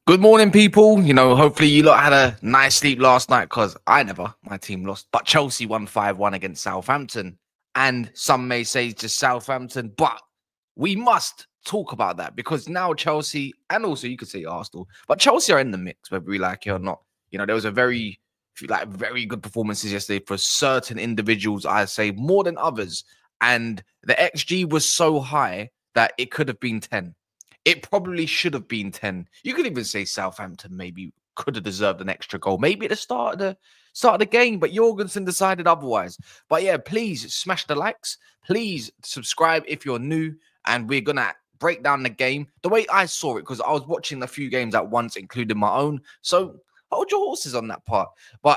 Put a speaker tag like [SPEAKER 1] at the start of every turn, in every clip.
[SPEAKER 1] Good morning, people. Hopefully you lot had a nice sleep last night because I never. My team lost. But Chelsea won 5-1 against Southampton. And some may say it's just Southampton, but we must talk about that because now Chelsea, and also you could say Arsenal, but Chelsea are in the mix, whether we like it or not. There was a very good performances yesterday for certain individuals, I say, more than others. And the XG was so high that it could have been 10. It probably should have been 10. You could even say Southampton maybe could have deserved an extra goal, maybe at the start of the game, but Jorgensen decided otherwise. But yeah, please smash the likes. Please subscribe if you're new, and we're gonna break down the game the way I saw it because I was watching a few games at once, including my own. So hold your horses on that part.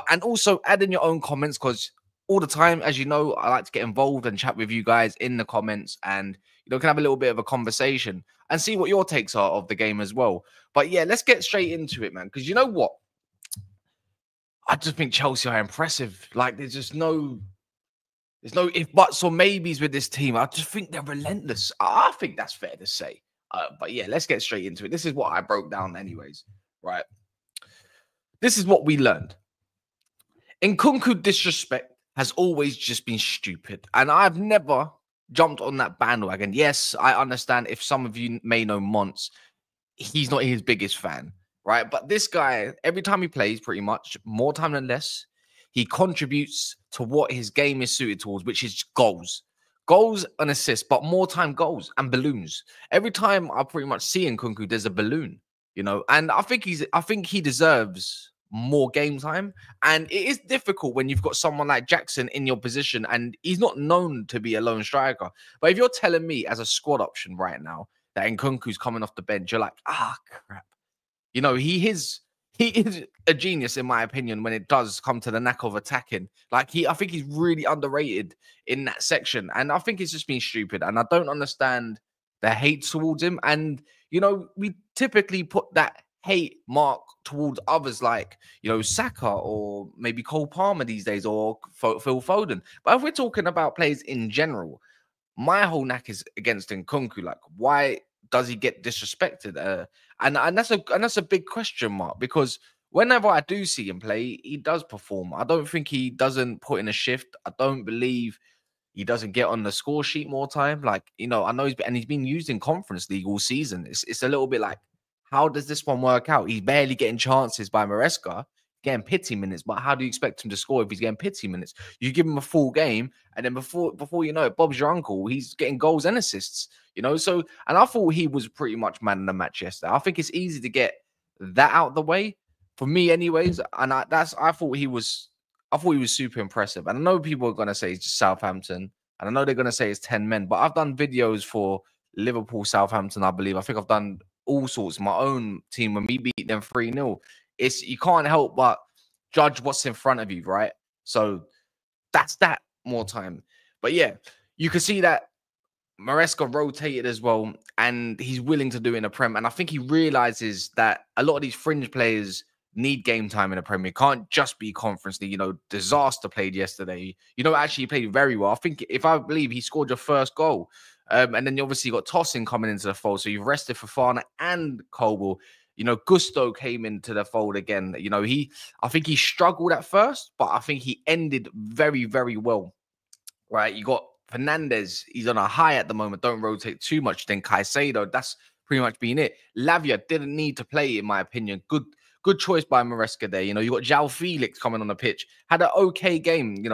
[SPEAKER 1] And also add in your own comments because all the time, as you know, I like to get involved and chat with you guys in the comments and can have a little bit of a conversation and see what your takes are of the game as well. But yeah, let's get straight into it, man. Because you know what? I just think Chelsea are impressive. Like, there's no if buts or maybes with this team. I just think they're relentless. I think that's fair to say. But yeah, let's get straight into it. This is what I broke down anyways, right? This is what we learned. Nkunku disrespect has always just been stupid. And I've never jumped on that bandwagon. Yes, I understand if some of you may know Monts, he's not his biggest fan, right? But this guy, every time he plays, pretty much, more time than less, he contributes to what his game is suited towards, which is goals. Goals and assists, but more time goals and balloons. Every time I pretty much see Nkunku, there's a balloon, and I think he deserves more game time. And it is difficult when you've got someone like Jackson in your position and he's not known to be a lone striker. But if you're telling me as a squad option right now that Nkunku's coming off the bench, you're like, crap. He is a genius in my opinion when it does come to the knack of attacking. I think he's really underrated in that section. And I think it's just been stupid. And I don't understand the hate towards him. And, we typically put that hate mark towards others like, Saka or maybe Cole Palmer these days or Phil Foden. But if we're talking about players in general, my whole knack is against Nkunku. Like, why does he get disrespected? And that's a big question mark because whenever I do see him play, he does perform. I don't think he doesn't put in a shift. I don't believe he doesn't get on the score sheet more time. Like, I know he's been used in Conference League all season. It's a little bit like, how does this one work out? He's barely getting chances by Maresca, getting pity minutes. But how do you expect him to score if he's getting pity minutes? You give him a full game, and then before you know it, Bob's your uncle. He's getting goals and assists. So and I thought he was pretty much man of the match yesterday. I think it's easy to get that out the way for me, anyways. And I thought he was super impressive. And I know people are gonna say it's just Southampton, and I know they're gonna say it's 10 men. But I've done videos for Liverpool, Southampton. I believe. I think I've done all sorts. My own team when we beat them 3-0. You can't help but judge what's in front of you, right? So that's that more time. But yeah, you can see that Maresca rotated as well, and he's willing to do it in a Prem. And I think he realizes that a lot of these fringe players need game time in a Premier. It can't just be Conference League. Disaster played yesterday. Actually he played very well. I believe he scored your first goal. And then you obviously got Tosin coming into the fold. So you've rested Fofana and Kobel. Gusto came into the fold again. I think he struggled at first, but I think he ended very, very well. Right? You got Fernandez. He's on a high at the moment. Don't rotate too much. Then Caicedo. That's pretty much been it. Lavia didn't need to play, in my opinion. Good choice by Maresca there. You got Joao Felix coming on the pitch. Had an okay game.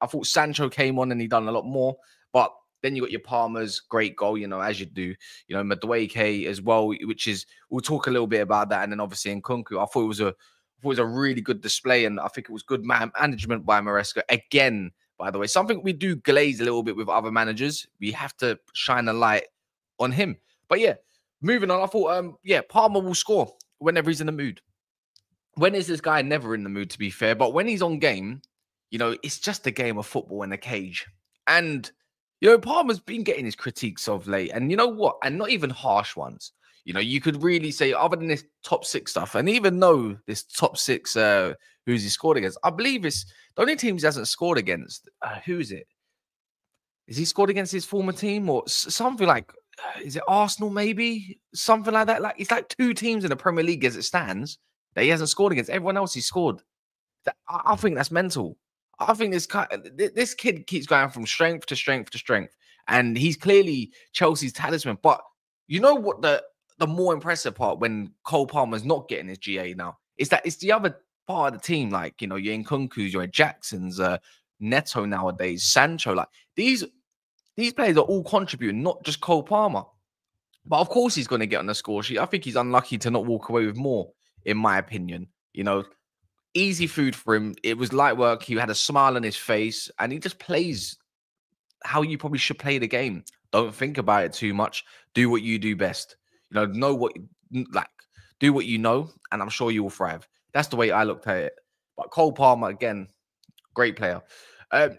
[SPEAKER 1] I thought Sancho came on and he done a lot more. But then you got your Palmer's great goal, as you do. Madueke as well, which is, we'll talk a little bit about that. And then obviously Nkunku, I thought it was a really good display. And I think it was good management by Maresca. Again, by the way, something we do glaze a little bit with other managers. We have to shine a light on him. But yeah, moving on, I thought, Palmer will score whenever he's in the mood. When is this guy never in the mood, to be fair? But when he's on game, it's just a game of football in a cage. And Palmer's been getting his critiques of late. And you know what? And not even harsh ones. You could really say, other than this top 6 stuff, and even though this top 6, who's he scored against? I believe it's the only teams he hasn't scored against. Who is it? Is he scored against his former team or something like is it Arsenal maybe? Something like that. Like it's like two teams in the Premier League as it stands that he hasn't scored against. Everyone else he scored. I think that's mental. I think this kid keeps going from strength to strength to strength, and he's clearly Chelsea's talisman. But you know what the more impressive part when Cole Palmer's not getting his GA now is that it's the other part of the team, like your Nkunku's, your Jacksons, Neto nowadays, Sancho, like these players are all contributing, not just Cole Palmer. But of course, he's going to get on the score sheet. I think he's unlucky to not walk away with more, in my opinion. Easy food for him. It was light work. He had a smile on his face, and he just plays how you probably should play the game. Don't think about it too much. Do what you do best. Know what do what you know, and I'm sure you will thrive. That's the way I looked at it. But Cole Palmer again, great player.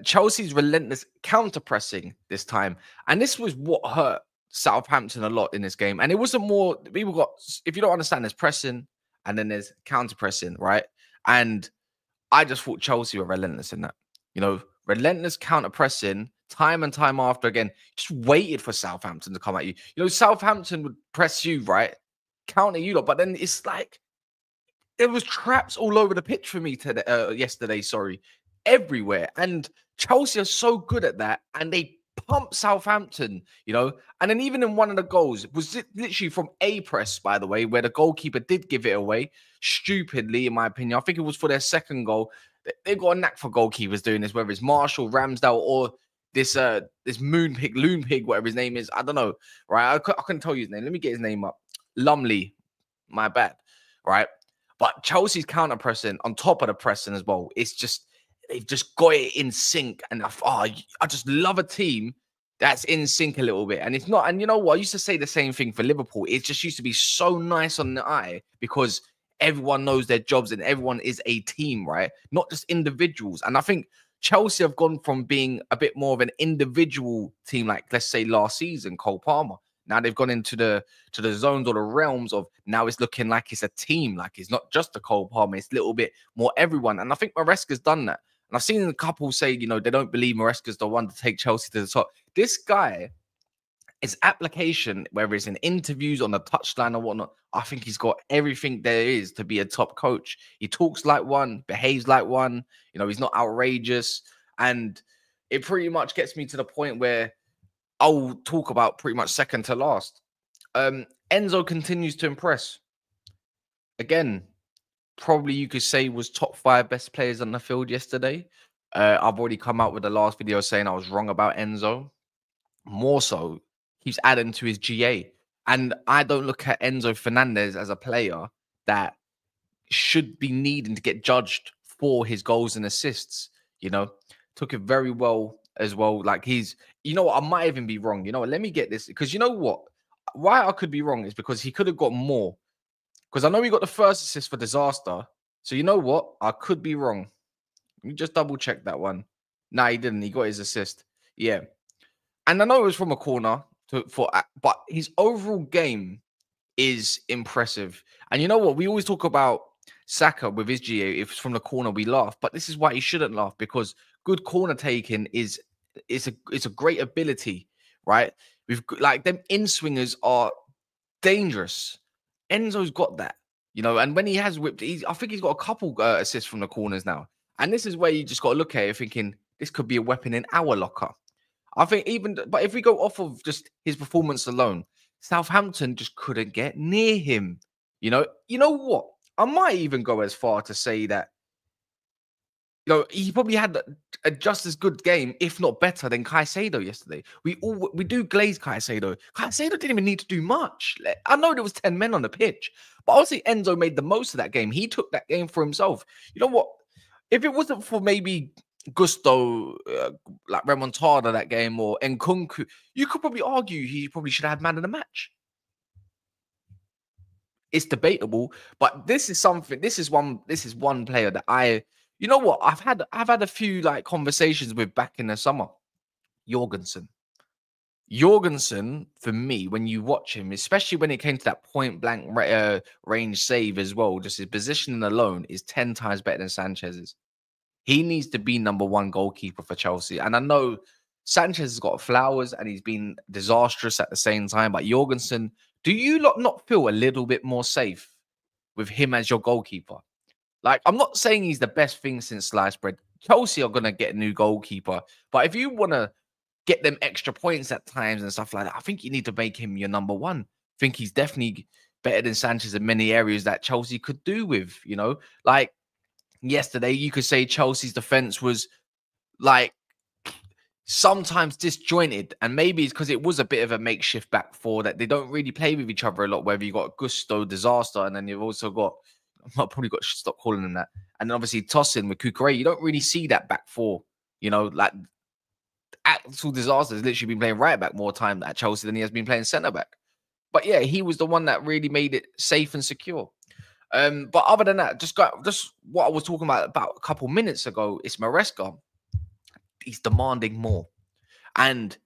[SPEAKER 1] Chelsea's relentless counter pressing this time, and this was what hurt Southampton a lot in this game. And it wasn't more people got. If you don't understand, there's pressing, and then there's counter pressing, right? And I just thought Chelsea were relentless in that. Relentless counter pressing time and time after again. Just waited for Southampton to come at you. Southampton would press you, right? Counter you lot. But then it's like there was traps all over the pitch for me yesterday, everywhere. And Chelsea are so good at that. And they pump Southampton, and then even in one of the goals, it was literally from a press, by the way, where the goalkeeper did give it away stupidly, in my opinion. I think it was for their second goal. They've got a knack for goalkeepers doing this, whether it's Marshall, Ramsdale, or this loon pig, whatever his name is. I don't know, right? I couldn't tell you his name. Let me get his name up. Lumley, my bad, right? But Chelsea's counter pressing on top of the pressing as well. It's just they've just got it in sync, and I just love a team that's in sync a little bit. And it's not, and you know what? I used to say the same thing for Liverpool. It just used to be so nice on the eye because everyone knows their jobs and everyone is a team, right? Not just individuals. And I think Chelsea have gone from being a bit more of an individual team, like let's say last season, Cole Palmer. Now they've gone into the zones or the realms of now it's looking like it's a team, like it's not just a Cole Palmer, it's a little bit more everyone. And I think Maresca's done that. And I've seen a couple say, they don't believe Maresca's the one to take Chelsea to the top. This guy, his application, whether it's in interviews, on the touchline or whatnot, I think he's got everything there is to be a top coach. He talks like one, behaves like one. He's not outrageous. And it pretty much gets me to the point where I'll talk about pretty much second to last. Enzo continues to impress. Again, probably you could say was top 5 best players on the field yesterday. I've already come out with the last video saying I was wrong about Enzo. More so, he's adding to his GA. And I don't look at Enzo Fernandez as a player that should be needing to get judged for his goals and assists. Took it very well as well. Like I might even be wrong. Let me get this. Because you know what? Why I could be wrong is because he could have got more. Because I know he got the first assist for Disaster. So you know what? I could be wrong. Let me just double check that one. Nah, he didn't. He got his assist. Yeah. And I know it was from a corner, but his overall game is impressive. And you know what? We always talk about Saka with his GA. If it's from the corner, we laugh. But this is why he shouldn't laugh, because good corner taking is a great ability, right? We've like them in swingers are dangerous. Enzo's got that, and when he has whipped, I think he's got a couple assists from the corners now. And this is where you just got to look at it thinking this could be a weapon in our locker. I think but if we go off of just his performance alone, Southampton just couldn't get near him. You know what? I might even go as far to say that, he probably had a just as good game, if not better, than Caicedo yesterday. We do glaze Caicedo. Caicedo didn't even need to do much. I know there was 10 men on the pitch, but I would say Enzo made the most of that game. He took that game for himself. You know what? If it wasn't for maybe Gusto, like Remontada that game, or Nkunku, you could probably argue he probably should have had man of the match. It's debatable, but this is one player that you know what? I've had a few like conversations with back in the summer. Jorgensen, for me, when you watch him, especially when it came to that point blank range save as well, just his positioning alone is 10 times better than Sanchez's. He needs to be number 1 goalkeeper for Chelsea. And I know Sanchez has got flowers and he's been disastrous at the same time. But Jorgensen, do you not feel a little bit more safe with him as your goalkeeper? Like, I'm not saying he's the best thing since sliced bread. Chelsea are going to get a new goalkeeper. But if you want to get them extra points at times and stuff like that, I think you need to make him your number one. I think he's definitely better than Sanchez in many areas that Chelsea could do with, like yesterday, you could say Chelsea's defense was like sometimes disjointed, and maybe it's because it was a bit of a makeshift back four that they don't really play with each other a lot. Whether you got Gusto, Disaster, and then you've also got, I've probably got to stop calling them that, and then obviously tossing with Kukurea. You don't really see that back four, like actual Disaster has literally been playing right back more time at Chelsea than he has been playing centre back. But yeah, he was the one that really made it safe and secure. But other than that, just what I was talking about a couple minutes ago, it's Maresca. He's demanding more. And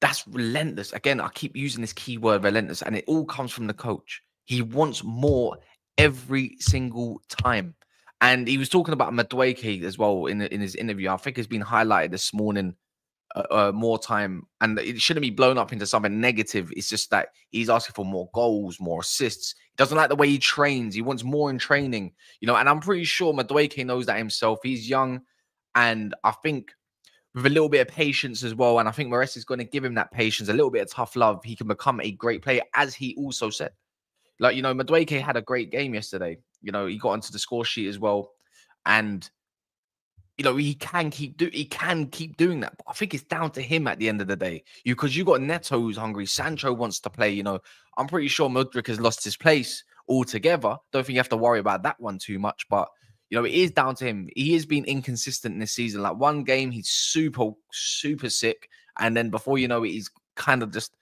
[SPEAKER 1] that's relentless. Again, I keep using this keyword relentless, and it all comes from the coach. He wants more every single time. And he was talking about Madueke as well in his interview. I think it's been highlighted this morning more time, and it shouldn't be blown up into something negative. It's just that he's asking for more goals, more assists. He doesn't like the way he trains. He wants more in training, and I'm pretty sure Madueke knows that himself. He's young, and I think with a little bit of patience as well, and I think Maresca is going to give him that patience, a little bit of tough love, he can become a great player, as he also said. Like, Madueke had a great game yesterday. He got onto the score sheet as well, and he can keep doing that. But I think it's down to him at the end of the day. Because you got Neto who's hungry. Sancho wants to play. I'm pretty sure Mudryk has lost his place altogether. Don't think you have to worry about that one too much. But it is down to him. He has been inconsistent in this season. Like one game, he's super, super sick. And then before you know it, he's kind of just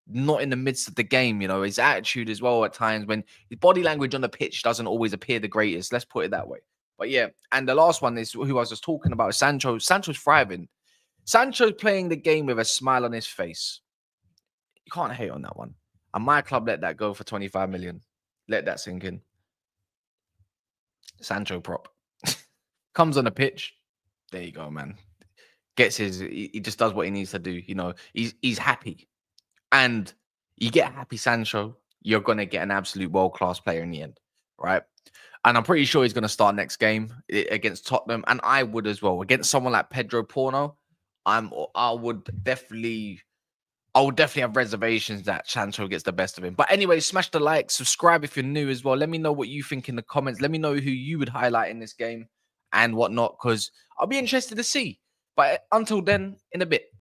[SPEAKER 1] not in the midst of the game. His attitude as well at times, when his body language on the pitch doesn't always appear the greatest. Let's put it that way. But yeah, and the last one is who I was just talking about, Sancho. Sancho's thriving. Sancho's playing the game with a smile on his face. You can't hate on that one. And my club let that go for 25 million. Let that sink in. Sancho prop. Comes on the pitch. There you go, man. Gets he just does what he needs to do. He's happy. And you get a happy Sancho, you're going to get an absolute world-class player in the end, right? And I'm pretty sure he's going to start next game against Tottenham. And I would as well. Against someone like Pedro Porno, I would definitely have reservations that Sancho gets the best of him. But anyway, smash the like, subscribe if you're new as well. Let me know what you think in the comments. Let me know who you would highlight in this game and whatnot, because I'll be interested to see. But until then, in a bit.